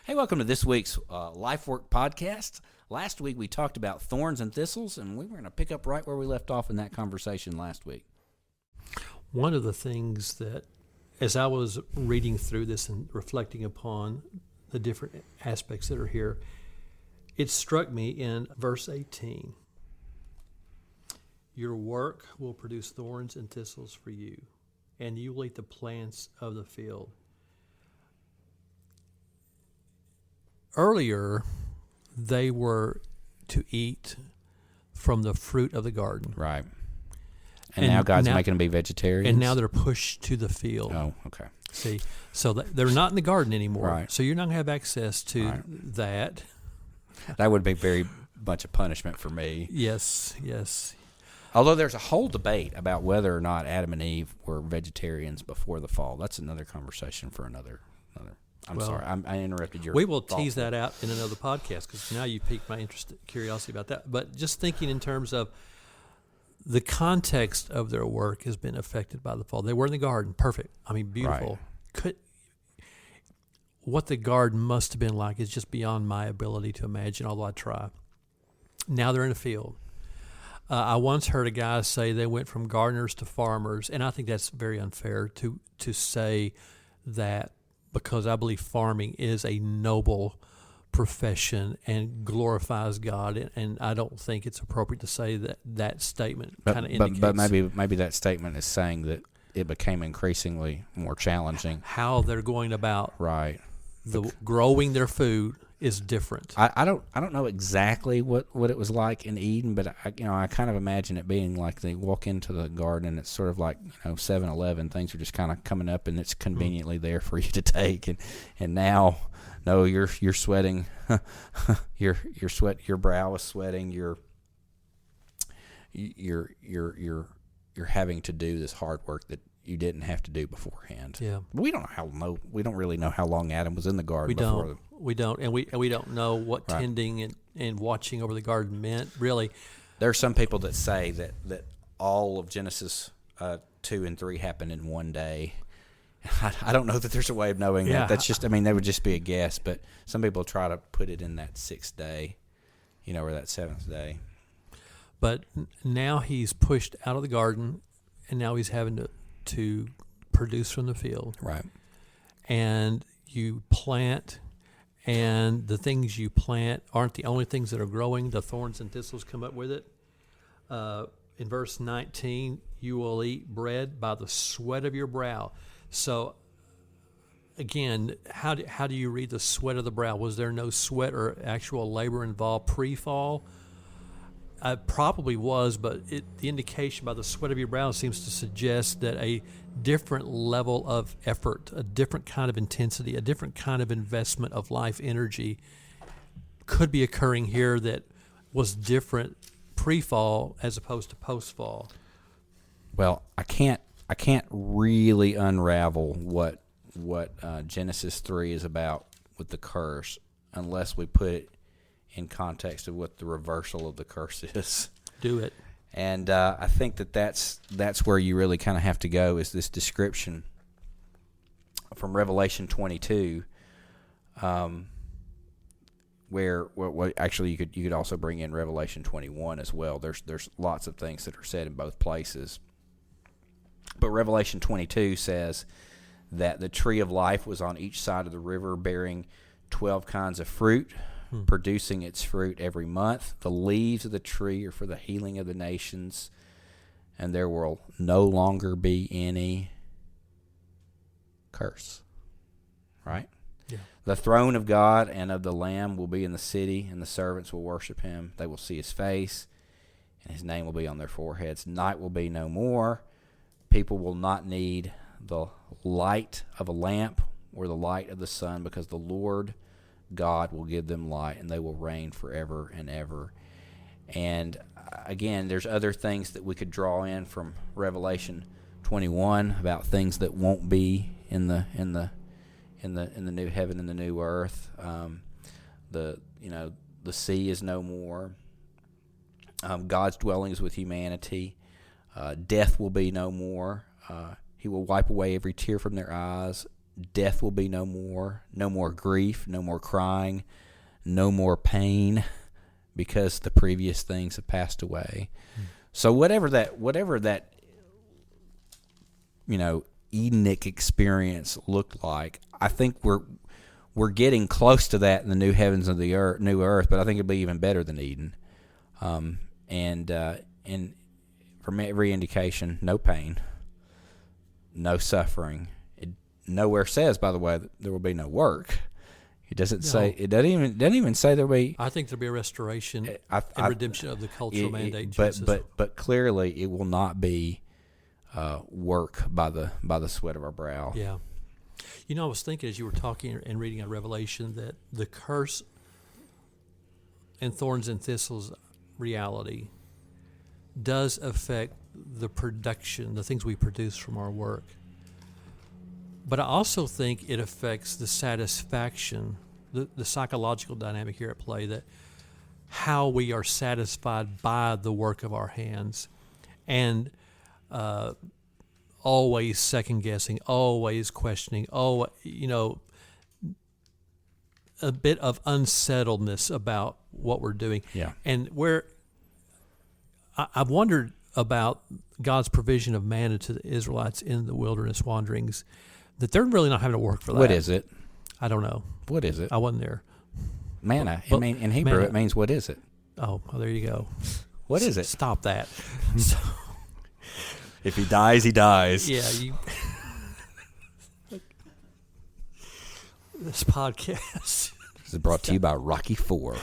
Hey, welcome to this week's Lifework Podcast. Last week we talked about thorns and thistles, and we were going to pick up right where we left off in that conversation last week. One of the things that, as I was reading through this and reflecting upon the different aspects that are here, it struck me in verse 18. Your work will produce thorns and thistles for you, and you will eat the plants of the field. Earlier, they were to eat from the fruit of the garden. Right. And now God's making them be vegetarians? And now they're pushed to the field. Oh, okay. See, so they're not in the garden anymore. Right. So you're not going to have access to that. That would be very much a punishment for me. Yes. Although there's a whole debate about whether or not Adam and Eve were vegetarians before the fall. That's another conversation for another. I'm sorry, I interrupted your We will thought. tease that out in another podcast because now you piqued my curiosity about that. But just thinking in terms of the context of their work has been affected by the fall. They were in the garden, perfect. I mean, beautiful. Right. What the garden must have been like is just beyond my ability to imagine, although I try. Now they're in a field. I once heard a guy say they went from gardeners to farmers, and I think that's very unfair to say that, because I believe farming is a noble profession and glorifies God, and I don't think it's appropriate to say that statement kind of indicates. But maybe that statement is saying that it became increasingly more challenging. How they're going about growing their food is different. I don't know exactly what it was like in Eden, but I kind of imagine it being like they walk into the garden and it's sort of like 7-Eleven. Things are just kind of coming up and it's conveniently there for you to take, and now no, you're sweating, your brow is sweating, you're having to do this hard work that you didn't have to do beforehand. Yeah, but we don't really know how long Adam was in the garden before. We don't, and we don't know what tending and watching over the garden meant, really. There are some people that say that all of Genesis 2 and 3 happened in one day. I don't know that there's a way of knowing that. That's just, that would just be a guess, but some people try to put it in that sixth day, or that seventh day. But now he's pushed out of the garden, and now he's having to produce from the field. Right. And you plant, and the things you plant aren't the only things that are growing. The thorns and thistles come up with it. In verse 19, you will eat bread by the sweat of your brow. So, again, how do you read the sweat of the brow? Was there no sweat or actual labor involved pre-fall? Probably was, but the indication by the sweat of your brow seems to suggest that a different level of effort, a different kind of intensity, a different kind of investment of life energy could be occurring here that was different pre-fall as opposed to post-fall. Well, I can't really unravel what Genesis 3 is about with the curse unless we put it in context of what the reversal of the curse is. Do it. And I think that's where you really kind of have to go, is this description from Revelation 22, where actually you could also bring in Revelation 21 as well. There's lots of things that are said in both places. But Revelation 22 says that the tree of life was on each side of the river, bearing 12 kinds of fruit, producing its fruit every month. The leaves of the tree are for the healing of the nations, and there will no longer be any curse. Right? Yeah. The throne of God and of the Lamb will be in the city, and the servants will worship him. They will see his face, and his name will be on their foreheads. Night will be no more. People will not need the light of a lamp or the light of the sun, because the Lord God will give them light, and they will reign forever and ever. And again, there's other things that we could draw in from Revelation 21 about things that won't be in the new heaven and the new earth. The sea is no more. God's dwelling is with humanity. Death will be no more. He will wipe away every tear from their eyes. death will be no more grief, no more crying, no more pain, because the previous things have passed away. So whatever that Edenic experience looked like, I think we're getting close to that in the new heavens and the new earth, but I think it'll be even better than Eden. And from every indication, no pain, no suffering. It nowhere says, by the way, that there will be no work. It doesn't say. It doesn't even say there'll be. I think there'll be a restoration and redemption of the cultural mandate. But clearly, it will not be work by the sweat of our brow. Yeah. I was thinking as you were talking and reading out Revelation that the curse and thorns and thistles reality does affect the production, the things we produce from our work. But I also think it affects the satisfaction, the psychological dynamic here at play, that how we are satisfied by the work of our hands. And always second guessing, always questioning, a bit of unsettledness about what we're doing. Yeah. And where I've wondered about God's provision of manna to the Israelites in the wilderness wanderings, that they're really not having to work for that. What is it? I don't know. What is it? I wasn't there. Manna. In Hebrew, manna. It means what is it? Oh, well, there you go. What is it? Stop that. So, if he dies, he dies. yeah, this podcast This is brought to you by Rocky IV.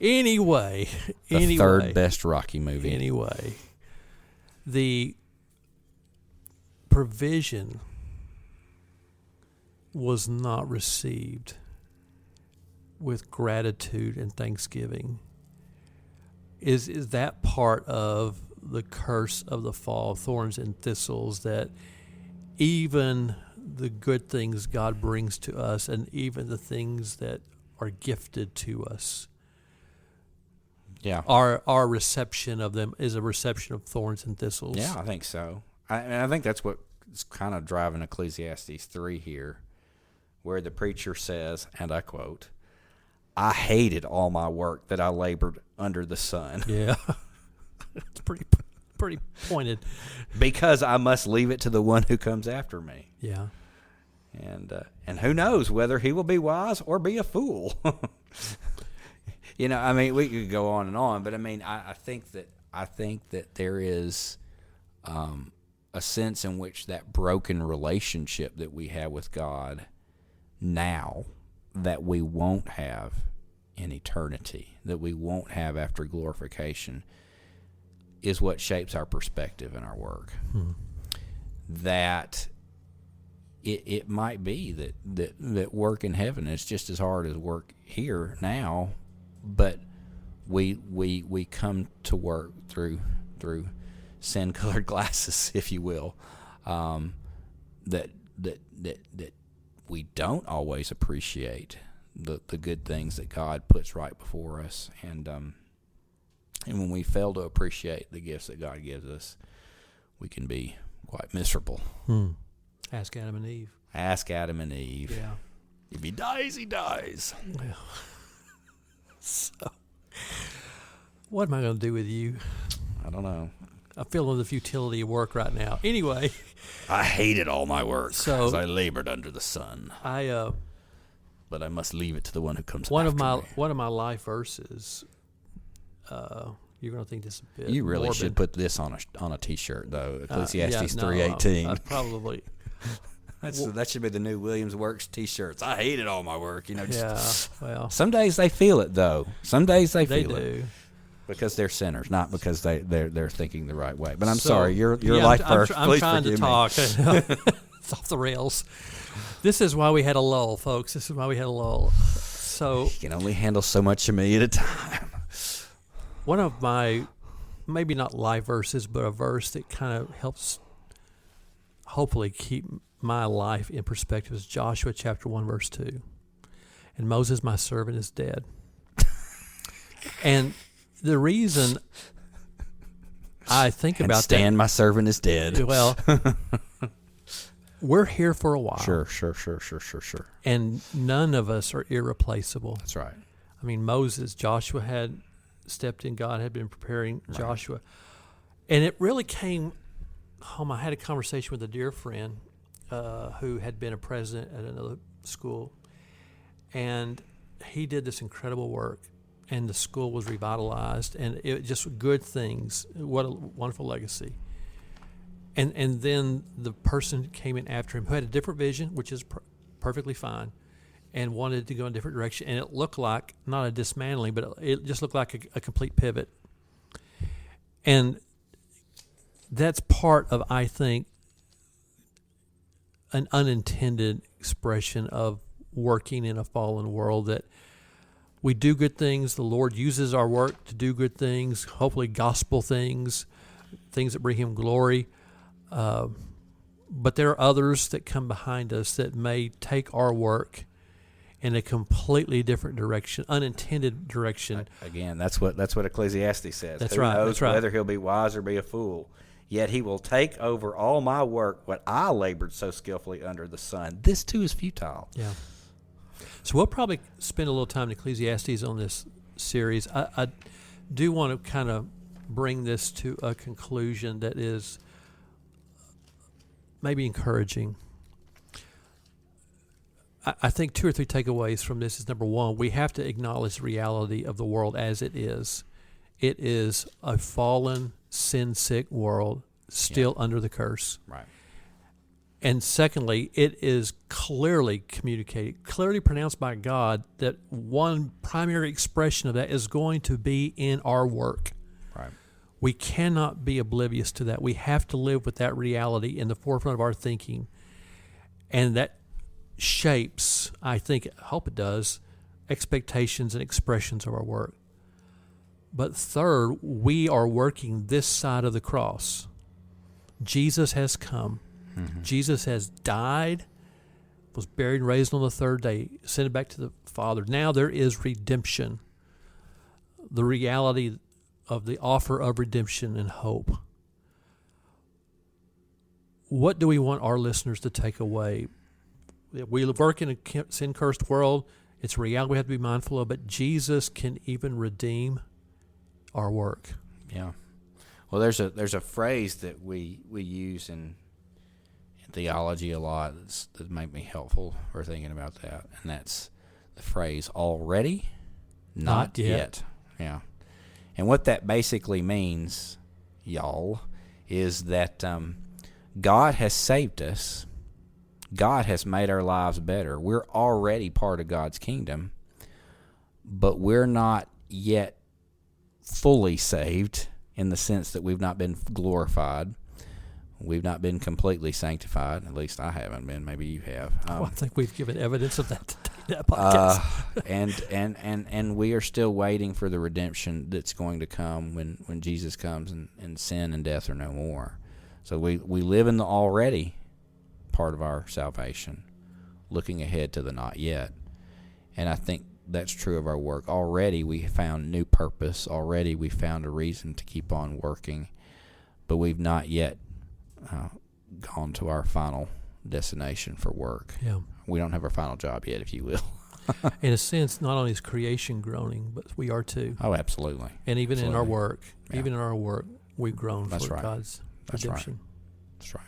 Anyway, the third best Rocky movie. Anyway, the provision was not received with gratitude and thanksgiving. Is that part of the curse of the fall of thorns and thistles, that even the good things God brings to us and even the things that are gifted to us, our reception of them is a reception of thorns and thistles? Yeah, I think so. I think that's what's kind of driving Ecclesiastes 3 here, where the preacher says, and I quote, "I hated all my work that I labored under the sun." Yeah. It's pretty pointed. Because I must leave it to the one who comes after me. Yeah. And who knows whether he will be wise or be a fool. We could go on and on, but I think that there is a sense in which that broken relationship that we have with God now, that we won't have in eternity, that we won't have after glorification, is what shapes our perspective in our work. That it might be that work in heaven is just as hard as work here now, but we come to work through sin-colored glasses, if you will, that we don't always appreciate the good things that God puts right before us, and when we fail to appreciate the gifts that God gives us, we can be quite miserable. Ask Adam and Eve. Yeah. If he dies, he dies. Well, so, what am I going to do with you? I don't know. I'm feeling the futility of work right now. Anyway. I hated all my work as I labored under the sun. But I must leave it to the one who comes after me. One of my life verses, you're going to think this is a bit You really morbid. should put this on a T-shirt, though. Ecclesiastes 3:18. I'd probably... That should be the new Williams Works T-shirts. I hated all my work. Well. Some days they feel it, though. Some days they feel do. it. Because they're sinners, not because they're thinking the right way. But I'm sorry, your life first. I'm trying to talk. It's off the rails. This is why we had a lull, folks. This is why we had a lull. So you can only handle so much of me at a time. One of my, maybe not life verses, but a verse that kind of helps hopefully keep my life in perspective is Joshua chapter 1, verse 2. And Moses, my servant, is dead. And the reason I think about Stan, my servant, is dead. Well, we're here for a while. Sure. And none of us are irreplaceable. That's right. I mean, Moses, Joshua had stepped in. God had been preparing Joshua. And it really came home. I had a conversation with a dear friend who had been a president at another school. And he did this incredible work. And the school was revitalized. And it just good things. What a wonderful legacy. And then the person came in after him who had a different vision, which is perfectly fine, and wanted to go in a different direction. And it looked like, not a dismantling, but it just looked like a complete pivot. And that's part of, I think, an unintended expression of working in a fallen world, that we do good things. The Lord uses our work to do good things, hopefully gospel things, things that bring him glory. But there are others that come behind us that may take our work in a completely different direction, unintended direction. Again, that's what Ecclesiastes says. That's Who right. knows That's right. whether he'll be wise or be a fool? Yet he will take over all my work, what I labored so skillfully under the sun. This too is futile. Yeah. So we'll probably spend a little time in Ecclesiastes on this series. I do want to kind of bring this to a conclusion that is maybe encouraging. I think 2 or 3 takeaways from this is, number one, we have to acknowledge the reality of the world as it is. It is a fallen, sin-sick world still under the curse. Right. And secondly, it is clearly communicated, clearly pronounced by God that one primary expression of that is going to be in our work. Right. We cannot be oblivious to that. We have to live with that reality in the forefront of our thinking. And that shapes, I hope it does, expectations and expressions of our work. But third, we are working this side of the cross. Jesus has come. Mm-hmm. Jesus has died, was buried and raised on the third day, ascended back to the Father. Now there is redemption. The reality of the offer of redemption and hope. What do we want our listeners to take away? We work in a sin-cursed world. It's a reality we have to be mindful of, but Jesus can even redeem our work. Yeah. Well, there's a phrase that we use in theology a lot that might be helpful for thinking about that, and that's the phrase "already, not yet." Yeah. And what that basically means, y'all, is that God has saved us. God has made our lives better. We're already part of God's kingdom, but we're not yet fully saved in the sense that we've not been glorified. We've not been completely sanctified. At least I haven't been. Maybe you have. I think we've given evidence of that today in that podcast. And we are still waiting for the redemption that's going to come when Jesus comes and sin and death are no more. So we live in the already part of our salvation, looking ahead to the not yet. And I think that's true of our work. Already we found new purpose. Already we found a reason to keep on working, but we've not yet gone to our final destination for work. Yeah. We don't have our final job yet, if you will. In a sense, not only is creation groaning, but we are too. Oh, absolutely. And even absolutely. In our work, yeah. we've grown That's for right. God's redemption. That's right.